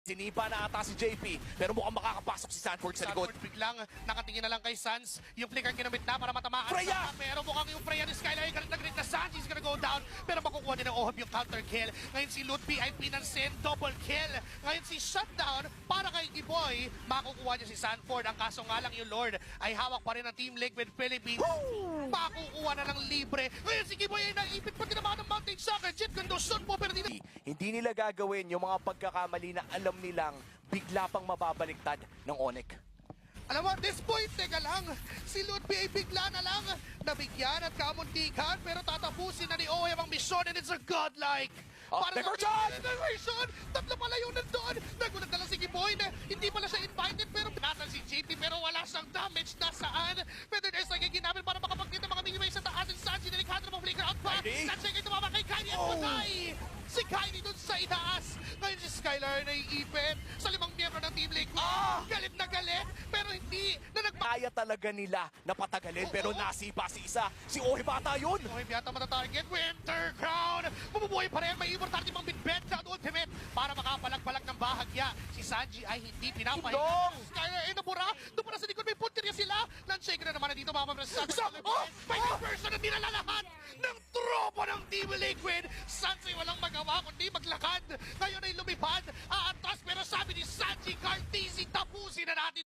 Sinipa na ata si JP, pero mukhang makakapasok si Sanford sa likod. Sanford biglang nakatingin na lang kay Sans. Yung flick ang ginamit na para matamaan. Freya! Pero mukhang yung Freya ni Skylar ay galit na galit na Sans. He's gonna go down. Pero makukuha din ng Ohab yung counter kill. Ngayon si Ludby ay pinansin. Double kill. Ngayon si Shutdown para kay Giboy. Makukuha niya si Sanford. Ang kaso nga lang yung Lord ay hawak pa rin ng Team Liquid Philippines. Makukuha na ng libre. Ngayon si Giboy ay naipit pa tinamaan ng Mountain Soccer. Jet Gandosson po pero Hindi nila gagawin yung mga pagkakamali na alam nilang bigla pang mababaliktad ng Onyx. Alam mo, at this point, teka lang, si Ludby ay bigla na lang nabigyan at kamuntikan pero tatapusin na ni Oheb ang misyon and it's a godlike. Diversion! Diversion! Tatlo pala yung nandun. Nagulat na lang si Giboy na hindi pala siya invited pero pinatan si JP pero wala siyang damage na saan. Pero there's like ginamit para makapagkita mga minimay sa taas and Sanji na Alejandro mo flicker out pa. Kyrie! Sanji ay tumama kay Kyrie at patay. Si Kyrie dun sa itaas. Ngayon si Skylar na iipit sa limang miyembro ng Team Liquid. Galit na galit pero hindi na Kaya talaga nila na patagalin pero nasipa si isa. Si Oheb ata yun! Oheb yata matatarget. Winter Crown! Mabubuhay pa rin. May immortality pang bitbet sa ultimate para makapalag-palag ng bahagya. Si Sanji ay hindi pinapahinga. Indong! Skylar ay nabura. Doon para sa likod may puntirya sila. Landshaker na naman na dito mga may person na dinalalahan ng tropa ng Team Liquid. Sanji walang magawa kundi maglakad. Ngayon ay lumipad. Aantas pero sabi ni Sanji Cartesi tapusin na natin